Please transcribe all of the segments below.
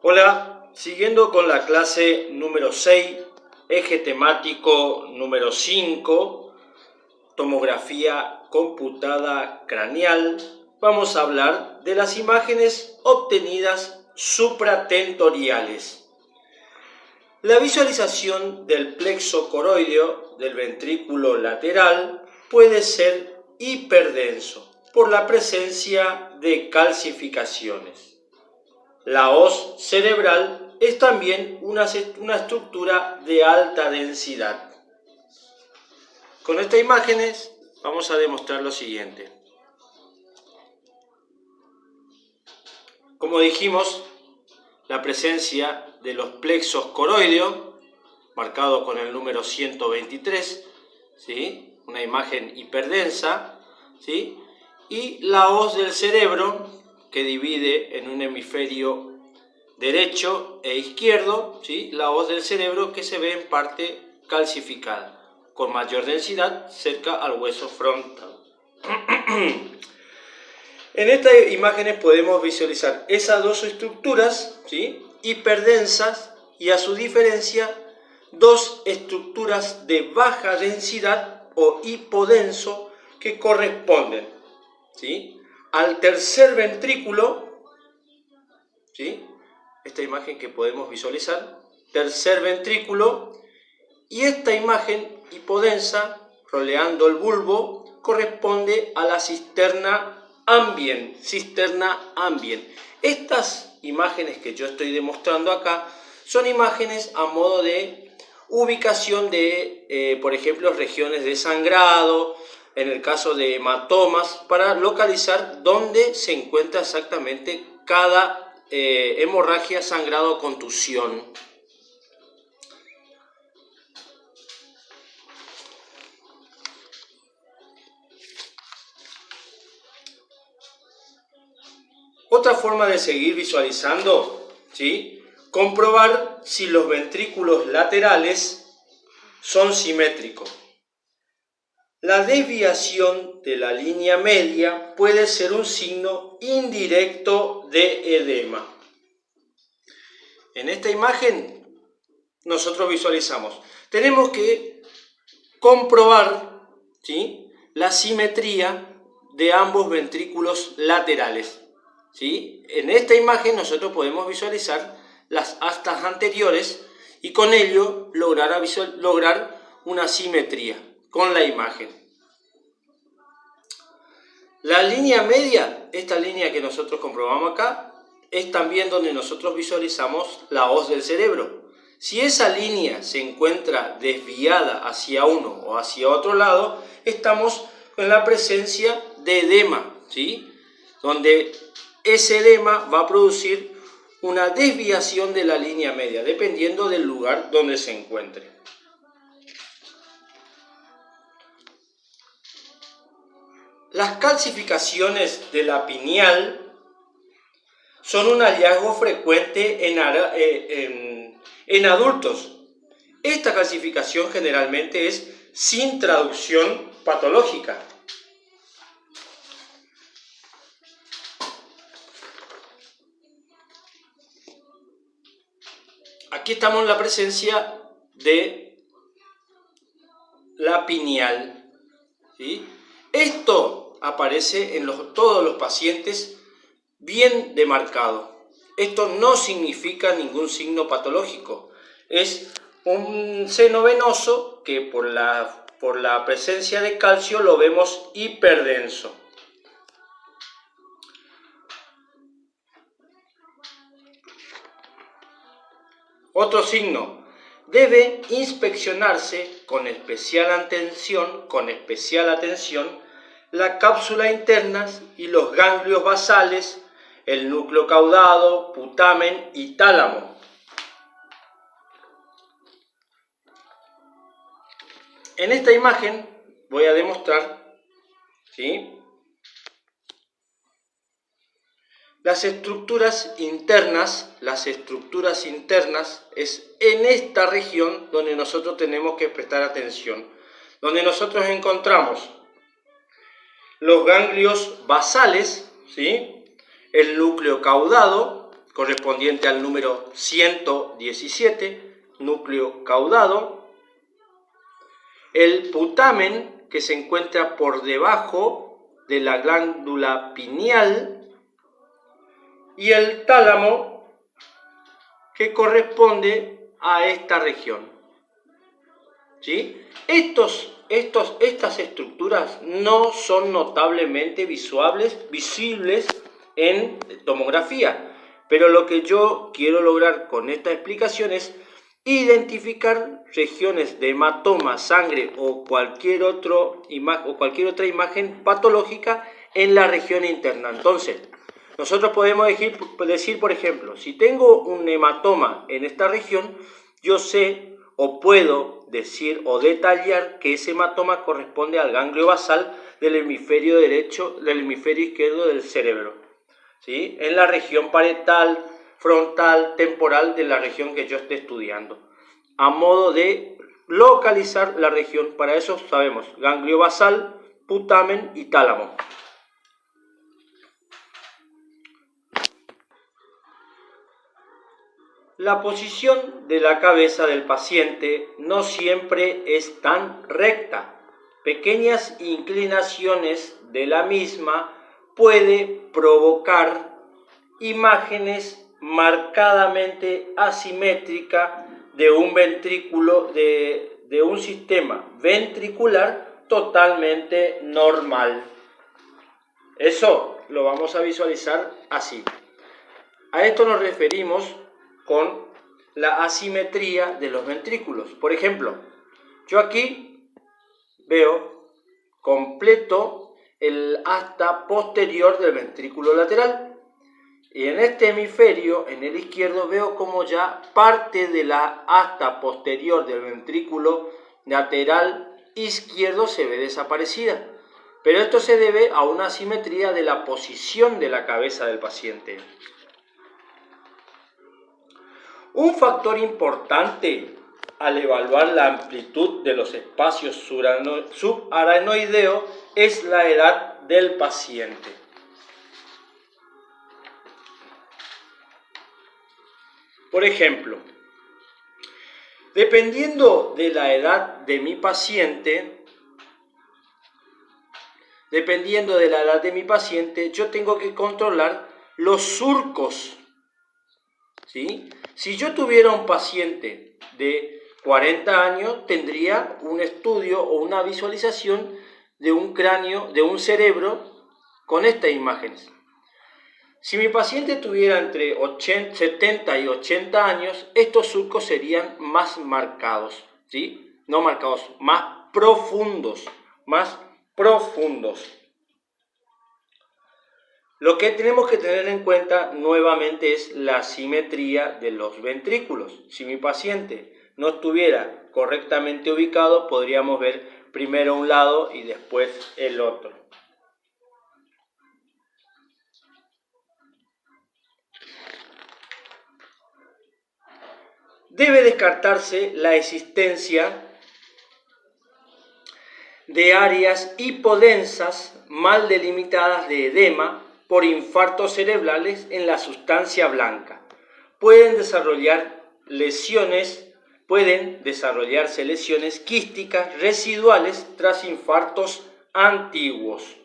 Hola, siguiendo con la clase número 6, eje temático número 5, tomografía computada craneal, vamos a hablar de las imágenes obtenidas supratentoriales. La visualización del plexo coroideo del ventrículo lateral puede ser hiperdenso por la presencia de calcificaciones. La hoz cerebral es también una estructura de alta densidad. Con estas imágenes vamos a demostrar lo siguiente. Como dijimos, la presencia de los plexos coroideos, marcado con el número 123, ¿sí? Una imagen hiperdensa, ¿sí? Y la hoz del cerebro, que divide en un hemisferio derecho e izquierdo, ¿sí? La hoz del cerebro que se ve en parte calcificada, con mayor densidad cerca al hueso frontal. En estas imágenes podemos visualizar esas dos estructuras, ¿sí? Hiperdensas, y a su diferencia, dos estructuras de baja densidad o hipodenso que corresponden, ¿sí? Al tercer ventrículo, ¿sí? Esta imagen que podemos visualizar, tercer ventrículo, y esta imagen hipodensa, rodeando el bulbo, corresponde a la cisterna ambient. Estas imágenes que yo estoy demostrando acá son imágenes a modo de ubicación de, por ejemplo, regiones de sangrado, en el caso de hematomas, para localizar dónde se encuentra exactamente cada hemorragia, sangrado o contusión. Otra forma de seguir visualizando, ¿sí? Comprobar si los ventrículos laterales son simétricos. La desviación de la línea media puede ser un signo indirecto de edema. En esta imagen nosotros visualizamos. Tenemos que comprobar, ¿sí? La simetría de ambos ventrículos laterales, ¿sí? En esta imagen nosotros podemos visualizar las astas anteriores y con ello lograr una simetría con la imagen. La línea media, esta línea que nosotros comprobamos acá, es también donde nosotros visualizamos la hoz del cerebro. Si esa línea se encuentra desviada hacia uno o hacia otro lado, estamos con la presencia de edema, ¿sí? Donde ese edema va a producir una desviación de la línea media, dependiendo del lugar donde se encuentre. Las calcificaciones de la pineal son un hallazgo frecuente en adultos. Esta calcificación generalmente es sin traducción patológica. Aquí estamos en la presencia de la pineal, ¿sí? Esto aparece en todos los pacientes bien demarcado. Esto no significa ningún signo patológico. Es un seno venoso que por la presencia de calcio lo vemos hiperdenso. Otro signo: debe inspeccionarse con especial atención la cápsula interna y los ganglios basales, el núcleo caudado, putamen y tálamo. En esta imagen voy a demostrar, ¿sí?, las estructuras internas es en esta región donde nosotros tenemos que prestar atención, donde nosotros encontramos los ganglios basales, ¿sí?, el núcleo caudado, correspondiente al número 117, núcleo caudado. El putamen, que se encuentra por debajo de la glándula pineal. Y el tálamo, que corresponde a esta región. ¿Sí? Estas estructuras no son notablemente visibles en tomografía, pero lo que yo quiero lograr con esta explicación es identificar regiones de hematoma, sangre o cualquier otra imagen patológica en la región interna. Entonces, nosotros podemos decir, por ejemplo, si tengo un hematoma en esta región, yo sé o puedo decir o detallar que ese hematoma corresponde al ganglio basal del hemisferio derecho, del hemisferio izquierdo del cerebro, ¿sí? En la región parietal, frontal, temporal de la región que yo esté estudiando, a modo de localizar la región. Para eso sabemos ganglio basal, putamen y tálamo. La posición de la cabeza del paciente no siempre es tan recta. Pequeñas inclinaciones de la misma puede provocar imágenes marcadamente asimétricas de un ventrículo, de un sistema ventricular totalmente normal. Eso lo vamos a visualizar así. A esto nos referimos con la asimetría de los ventrículos. Por ejemplo, yo aquí veo completo el asta posterior del ventrículo lateral. Y en este hemisferio, en el izquierdo, veo como ya parte de la asta posterior del ventrículo lateral izquierdo se ve desaparecida. Pero esto se debe a una asimetría de la posición de la cabeza del paciente. Un factor importante al evaluar la amplitud de los espacios subaranoideos es la edad del paciente. Por ejemplo, dependiendo de la edad de mi paciente, yo tengo que controlar los surcos, ¿sí? Si yo tuviera un paciente de 40 años, tendría un estudio o una visualización de un cráneo, de un cerebro, con estas imágenes. Si mi paciente tuviera entre 70 y 80 años, estos surcos serían más marcados, ¿sí? No marcados, más profundos. Lo que tenemos que tener en cuenta nuevamente es la simetría de los ventrículos. Si mi paciente no estuviera correctamente ubicado, podríamos ver primero un lado y después el otro. Debe descartarse la existencia de áreas hipodensas mal delimitadas de edema por infartos cerebrales en la sustancia blanca. Pueden desarrollarse lesiones quísticas residuales tras infartos antiguos.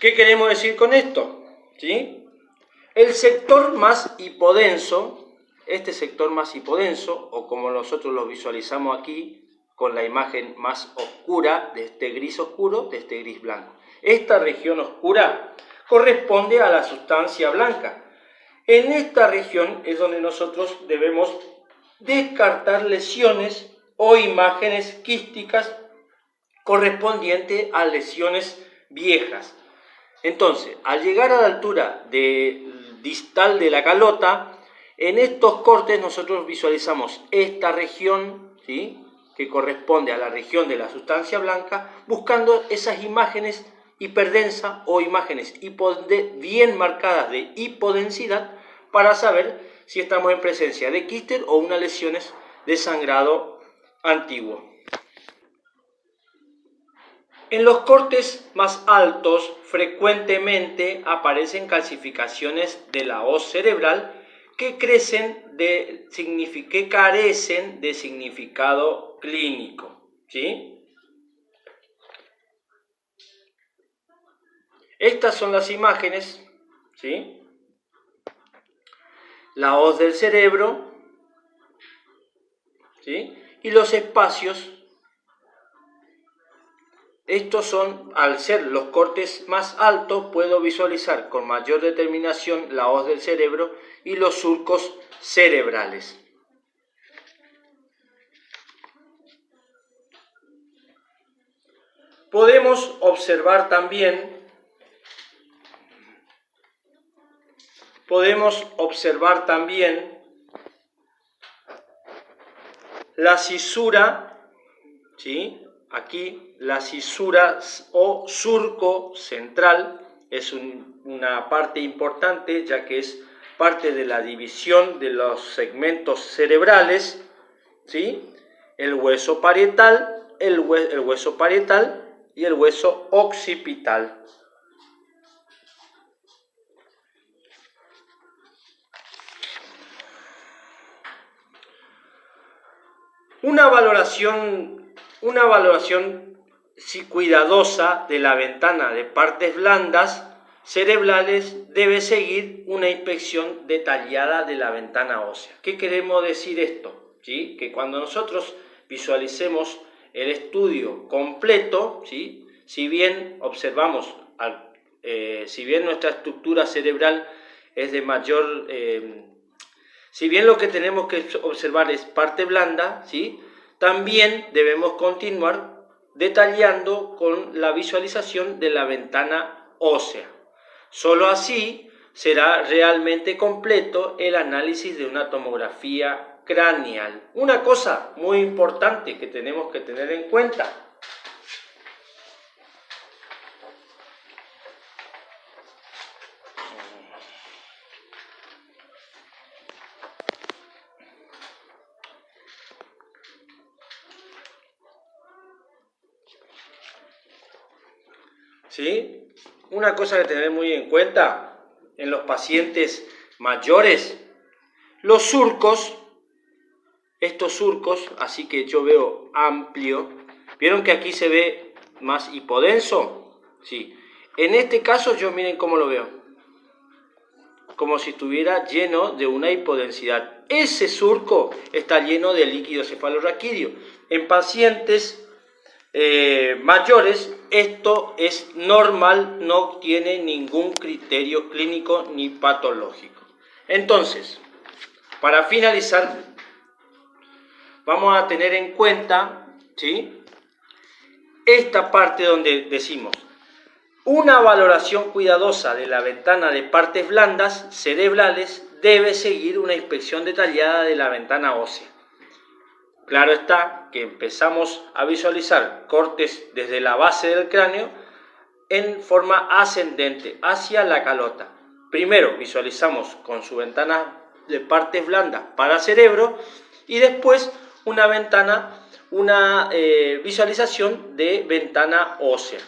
¿Qué queremos decir con esto? ¿Sí? El sector más hipodenso, o como nosotros lo visualizamos aquí, con la imagen más oscura, de este gris oscuro, de este gris blanco. Esta región oscura corresponde a la sustancia blanca. En esta región es donde nosotros debemos descartar lesiones o imágenes quísticas correspondientes a lesiones viejas. Entonces, al llegar a la altura distal de la calota, en estos cortes nosotros visualizamos esta región, ¿sí?, que corresponde a la región de la sustancia blanca, buscando esas imágenes hiperdensas o imágenes bien marcadas de hipodensidad para saber si estamos en presencia de quíster o unas lesiones de sangrado antiguo. En los cortes más altos frecuentemente aparecen calcificaciones de la hoz cerebral que carecen de significado clínico, ¿sí? Estas son las imágenes, ¿sí? La hoz del cerebro, ¿sí? Y los espacios. Estos son, al ser los cortes más altos, puedo visualizar con mayor determinación la hoz del cerebro y los surcos cerebrales. Podemos observar también la cisura, ¿sí? Aquí la cisura o surco central es una parte importante, ya que es parte de la división de los segmentos cerebrales, ¿sí? El hueso parietal, el hueso parietal y el hueso occipital. Una valoración cuidadosa de la ventana de partes blandas cerebrales debe seguir una inspección detallada de la ventana ósea. ¿Qué queremos decir esto? ¿Sí? Que cuando nosotros visualicemos el estudio completo, ¿sí? Si bien observamos, si bien nuestra estructura cerebral es de mayor... si bien lo que tenemos que observar es parte blanda, ¿sí? También debemos continuar detallando con la visualización de la ventana ósea. Solo así será realmente completo el análisis de una tomografía craneal. Una cosa muy importante que tenemos que tener en cuenta. ¿Sí? Una cosa que tener muy en cuenta en los pacientes mayores, los surcos, estos surcos, así que yo veo amplio, ¿vieron que aquí se ve más hipodenso? Sí. En este caso yo miren cómo lo veo, como si estuviera lleno de una hipodensidad. Ese surco está lleno de líquido cefalorraquídeo. En pacientes mayores esto es normal, no tiene ningún criterio clínico ni patológico. Entonces, para finalizar, vamos a tener en cuenta, ¿sí?, esta parte donde decimos una valoración cuidadosa de la ventana de partes blandas cerebrales debe seguir una inspección detallada de la ventana ósea. Claro está que empezamos a visualizar cortes desde la base del cráneo en forma ascendente hacia la calota. Primero visualizamos con su ventana de partes blandas para cerebro y después una visualización de ventana ósea.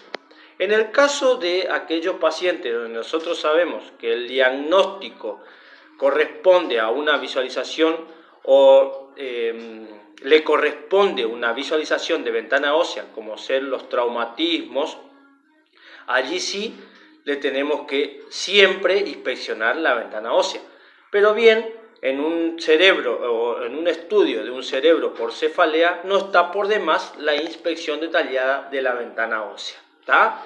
En el caso de aquellos pacientes donde nosotros sabemos que el diagnóstico corresponde a una visualización o le corresponde una visualización de ventana ósea, como ser los traumatismos, allí sí le tenemos que siempre inspeccionar la ventana ósea. Pero bien, en un cerebro o en un estudio de un cerebro por cefalea no está por demás la inspección detallada de la ventana ósea, ¿está?